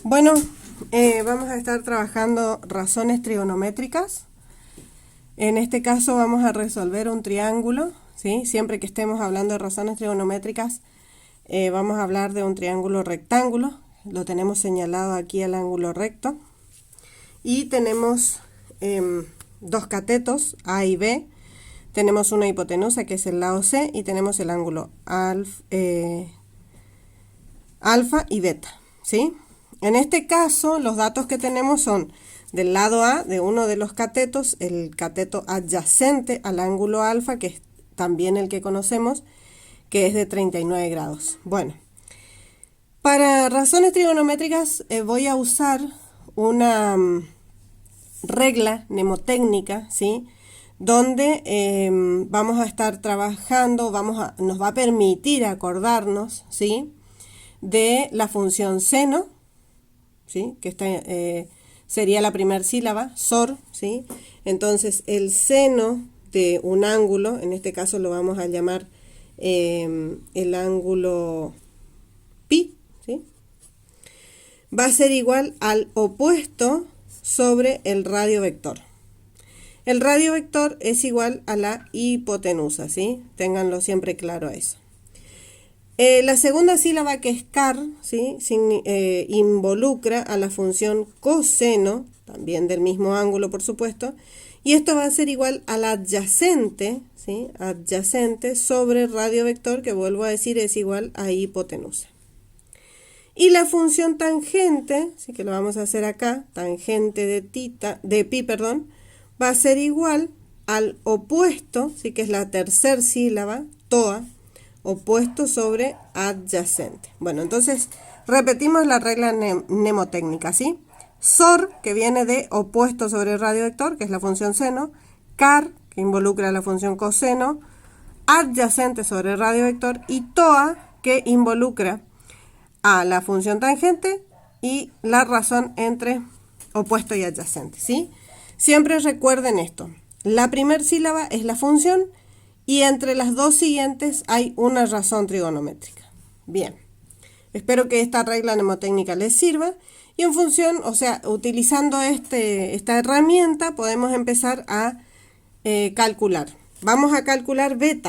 Bueno, vamos a estar trabajando razones trigonométricas. En este caso vamos a resolver un triángulo, ¿sí? Siempre que estemos hablando de razones trigonométricas, vamos a hablar de un triángulo rectángulo. Lo tenemos señalado aquí al ángulo recto. Y tenemos dos catetos, A y B. Tenemos una hipotenusa, que es el lado C, y tenemos el ángulo alfa y beta, ¿sí? En este caso, los datos que tenemos son del lado A, de uno de los catetos, el cateto adyacente al ángulo alfa, que es también el que conocemos, que es de 39 grados. Bueno, para razones trigonométricas voy a usar una regla mnemotécnica, ¿sí? Donde vamos a estar trabajando, nos va a permitir acordarnos, ¿sí?, de la función seno, ¿sí?, que sería la primera sílaba, SOR, ¿sí? Entonces, el seno de un ángulo, en este caso lo vamos a llamar el ángulo pi, ¿sí?, va a ser igual al opuesto sobre el radio vector. El radio vector es igual a la hipotenusa, ¿sí? Ténganlo siempre claro a eso. La segunda sílaba, que es car, ¿sí?, involucra a la función coseno, también del mismo ángulo, por supuesto, y esto va a ser igual al adyacente, ¿sí?, adyacente sobre radio vector, que vuelvo a decir es igual a hipotenusa. Y la función tangente, ¿sí?, que lo vamos a hacer acá, tangente de pi, va a ser igual al opuesto, ¿sí?, que es la tercera sílaba, toa, opuesto sobre adyacente. Bueno, entonces repetimos la regla mnemotécnica, ¿sí? SOR, que viene de opuesto sobre radio vector, que es la función seno, car, que involucra la función coseno, adyacente sobre radio vector, y TOA, que involucra a la función tangente y la razón entre opuesto y adyacente, ¿sí? Siempre recuerden esto. La primera sílaba es la función y entre las dos siguientes hay una razón trigonométrica. Bien, espero que esta regla mnemotécnica les sirva y en función, o sea, utilizando esta herramienta podemos empezar a calcular. Vamos a calcular B,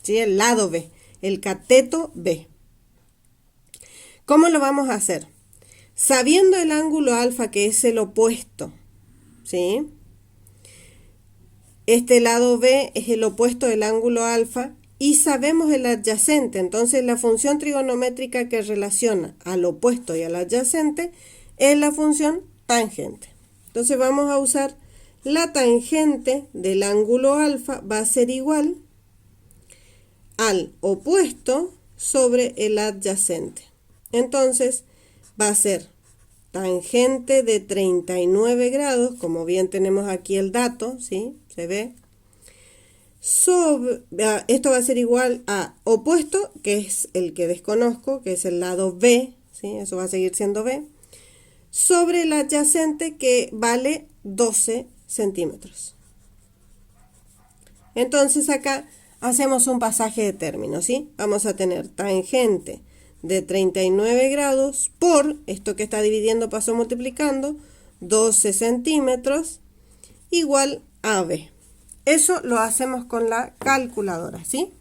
¿sí?, el lado B, el cateto B. ¿Cómo lo vamos a hacer? Sabiendo el ángulo alfa, que es el opuesto, ¿sí? Este lado B es el opuesto del ángulo alfa y sabemos el adyacente. Entonces, la función trigonométrica que relaciona al opuesto y al adyacente es la función tangente. Entonces, vamos a usar la tangente del ángulo alfa, va a ser igual al opuesto sobre el adyacente. Entonces, va a ser tangente de 39 grados, como bien tenemos aquí el dato, ¿sí? Se ve. Esto va a ser igual a opuesto, que es el que desconozco, que es el lado B, ¿sí? Eso va a seguir siendo B, sobre el adyacente, que vale 12 centímetros. Entonces acá hacemos un pasaje de términos, ¿sí? Vamos a tener tangente de 39 grados por, esto que está dividiendo pasó multiplicando, 12 centímetros, igual a B. Eso lo hacemos con la calculadora, ¿sí?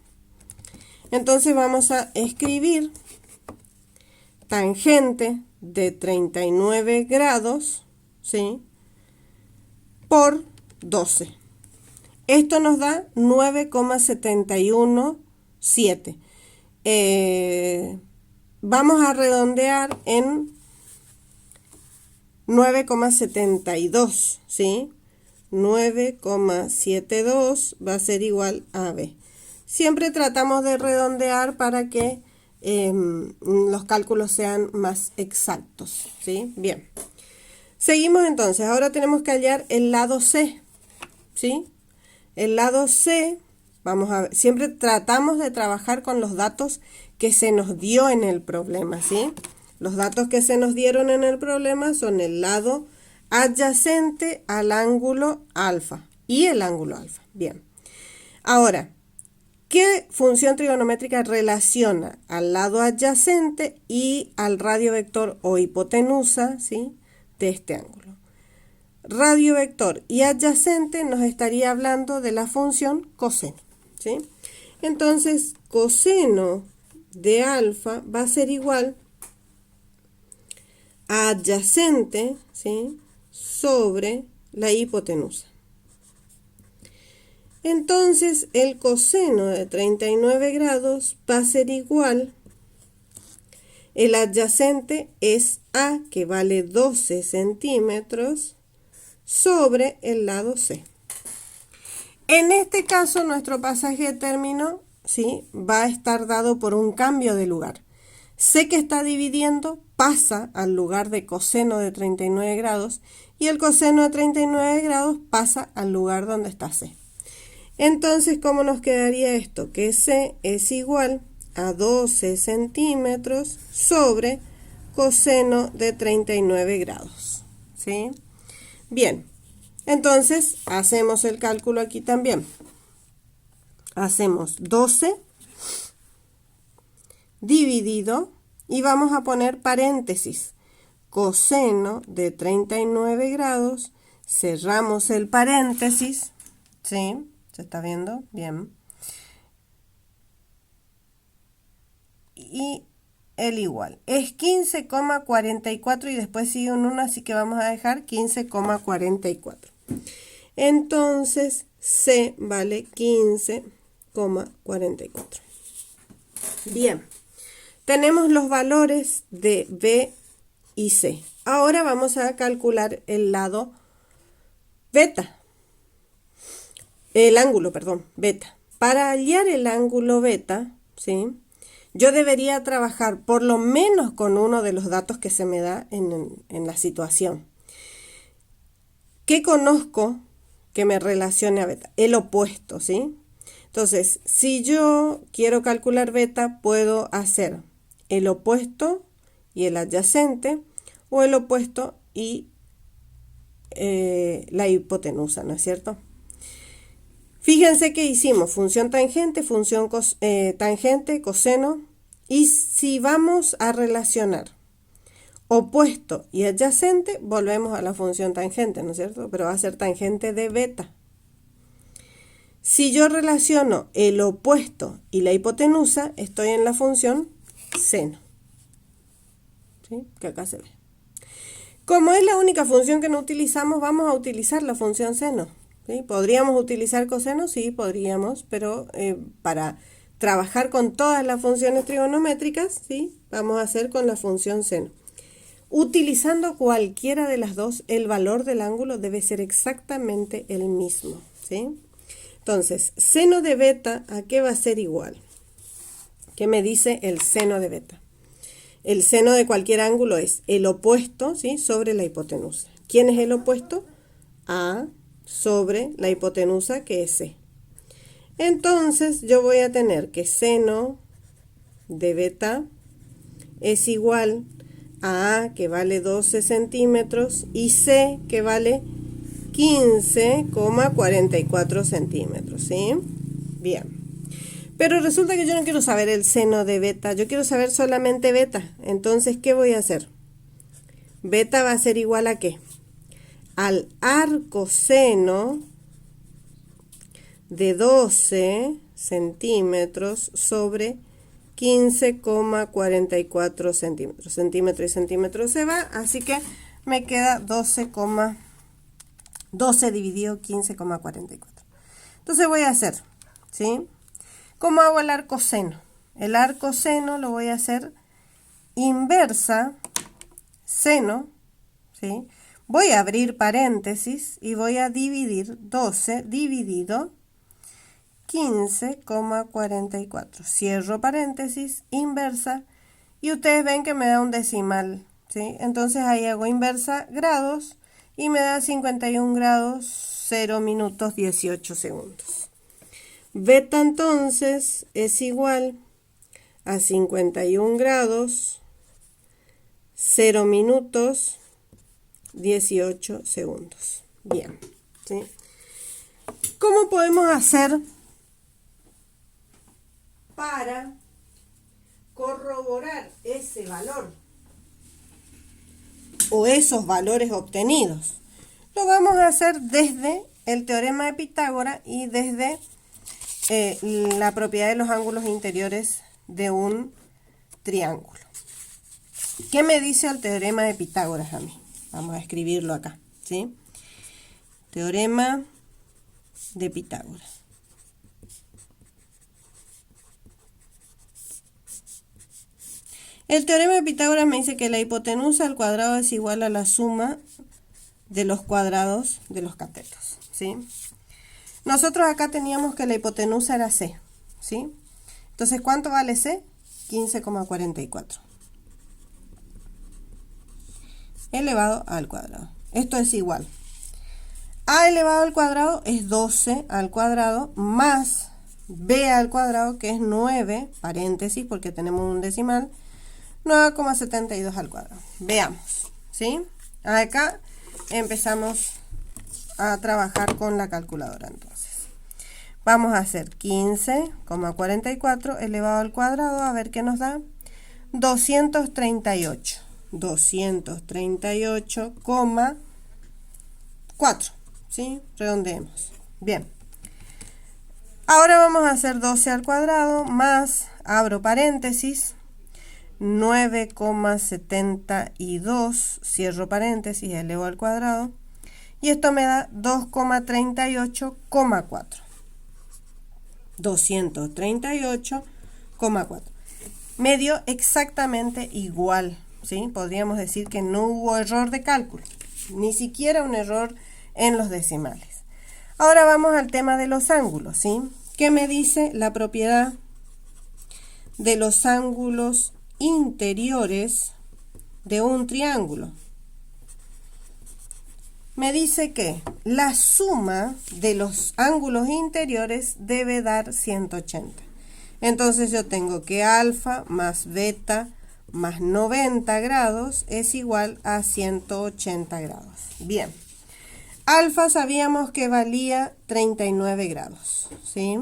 Entonces vamos a escribir tangente de 39 grados, ¿sí?, por 12. Esto nos da 9,717. Vamos a redondear en 9,72, ¿sí? 9,72 va a ser igual a B. Siempre tratamos de redondear para que los cálculos sean más exactos, ¿sí? Bien. Seguimos entonces. Ahora tenemos que hallar el lado C, ¿sí? El lado C, vamos a ver, siempre tratamos de trabajar con los datos que se nos dio en el problema, ¿sí? Los datos que se nos dieron en el problema son el lado adyacente al ángulo alfa y el ángulo alfa. Bien. Ahora, ¿Qué función trigonométrica relaciona al lado adyacente y al radio vector o hipotenusa, ¿sí?, de este ángulo? Radio vector y adyacente nos estaría hablando de la función coseno, ¿sí? Entonces, coseno de alfa va a ser igual a adyacente, ¿sí?, sobre la hipotenusa. Entonces, el coseno de 39 grados va a ser igual, el adyacente es A, que vale 12 centímetros, sobre el lado C. En este caso, nuestro pasaje de término, ¿sí?, va a estar dado por un cambio de lugar. C que está dividiendo pasa al lugar de coseno de 39 grados y el coseno de 39 grados pasa al lugar donde está C. Entonces, ¿cómo nos quedaría esto? Que C es igual a 12 centímetros sobre coseno de 39 grados, ¿sí? Bien, entonces hacemos el cálculo aquí también. Hacemos 12 dividido y vamos a poner paréntesis. Coseno de 39 grados, cerramos el paréntesis, ¿sí? ¿Se está viendo? Bien. Y el igual. Es 15,44 y después sigue un 1, así que vamos a dejar 15,44. Entonces, C vale 15,44. Bien. Tenemos los valores de B y C. Ahora vamos a calcular el lado beta. El ángulo, perdón, beta. Para hallar el ángulo beta, ¿sí?, yo debería trabajar por lo menos con uno de los datos que se me da en la situación. ¿Qué conozco que me relacione a beta? El opuesto, ¿sí? Entonces, si yo quiero calcular beta, puedo hacer el opuesto y el adyacente, o el opuesto y la hipotenusa, ¿no es cierto? Fíjense que hicimos función tangente, función tangente, coseno, y si vamos a relacionar opuesto y adyacente, volvemos a la función tangente, ¿no es cierto? Pero va a ser tangente de beta. Si yo relaciono el opuesto y la hipotenusa, estoy en la función seno, ¿sí?, que acá se ve. Como es la única función que no utilizamos, vamos a utilizar la función seno. ¿Sí? ¿Podríamos utilizar coseno? Sí, podríamos, pero para trabajar con todas las funciones trigonométricas, ¿sí?, vamos a hacer con la función seno. Utilizando cualquiera de las dos, el valor del ángulo debe ser exactamente el mismo, ¿sí? Entonces, seno de beta, ¿a qué va a ser igual? ¿Qué me dice el seno de beta? El seno de cualquier ángulo es el opuesto, ¿sí?, sobre la hipotenusa. ¿Quién es el opuesto? A sobre la hipotenusa, que es C. Entonces yo voy a tener que seno de beta es igual a A, que vale 12 centímetros, y C, que vale 15,44 centímetros, ¿sí? Bien. Pero resulta que yo no quiero saber el seno de beta, yo quiero saber solamente beta. Entonces, ¿qué voy a hacer? Beta va a ser igual a ¿qué? Al arcoseno de 12 centímetros sobre 15,44 centímetros. Centímetro y centímetro se va, así que me queda 12 dividido 15,44. Entonces voy a hacer, ¿sí? ¿Cómo hago el arcoseno? El arcoseno lo voy a hacer inversa seno, ¿sí? Voy a abrir paréntesis y voy a dividir 12 dividido 15,44. Cierro paréntesis, inversa, y ustedes ven que me da un decimal, ¿sí? Entonces ahí hago inversa grados y me da 51 grados 0 minutos 18 segundos. Beta entonces es igual a 51 grados 0 minutos 18 segundos. Bien, ¿sí? ¿Cómo podemos hacer para corroborar ese valor o esos valores obtenidos, lo vamos a hacer desde el teorema de Pitágoras y desde la propiedad de los ángulos interiores de un triángulo. ¿Qué me dice el teorema de Pitágoras a mí? Vamos a escribirlo acá, ¿sí? Teorema de Pitágoras. El teorema de Pitágoras me dice que la hipotenusa al cuadrado es igual a la suma de los cuadrados de los catetos, ¿sí? Nosotros acá teníamos que la hipotenusa era C, ¿sí? Entonces, ¿cuánto vale C? 15,44 elevado al cuadrado. Esto es igual. A elevado al cuadrado es 12 al cuadrado más B al cuadrado, que es 9, paréntesis, porque tenemos un decimal, 9,72 al cuadrado. Veamos, ¿sí? Acá empezamos a trabajar con la calculadora entonces. Vamos a hacer 15,44 elevado al cuadrado, a ver qué nos da. 238. 238,4, ¿sí? Redondeemos. Bien. Ahora vamos a hacer 12 al cuadrado más, abro paréntesis, 9,72, cierro paréntesis, elevo al cuadrado, y esto me da 2,38,4. 238,4. Me dio exactamente igual, ¿sí? Podríamos decir que no hubo error de cálculo, ni siquiera un error en los decimales. Ahora vamos al tema de los ángulos, ¿sí? ¿Qué me dice la propiedad de los ángulos interiores de un triángulo? Me dice que la suma de los ángulos interiores debe dar 180. Entonces yo tengo que alfa más beta más 90 grados es igual a 180 grados. Bien. Alfa sabíamos que valía 39 grados, ¿sí?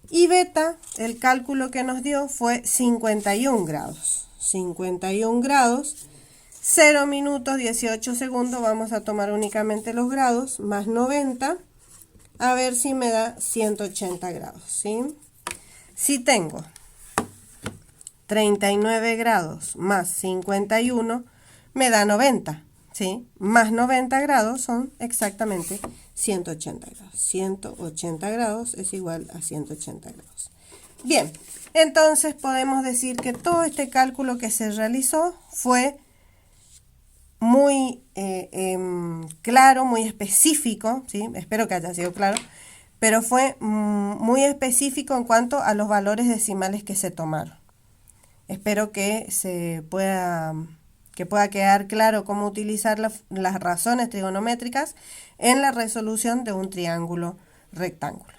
Y beta, el cálculo que nos dio fue 51 grados. 51 grados, 0 minutos 18 segundos, vamos a tomar únicamente los grados, más 90, a ver si me da 180 grados, ¿sí? Si tengo 39 grados más 51, me da 90, ¿sí? Más 90 grados son exactamente 180 grados. 180 grados es igual a 180 grados. Bien, entonces podemos decir que todo este cálculo que se realizó fue muy claro, muy específico, ¿sí? Espero que haya sido claro, pero fue muy específico en cuanto a los valores decimales que se tomaron. Espero que pueda quedar claro cómo utilizar las razones trigonométricas en la resolución de un triángulo rectángulo.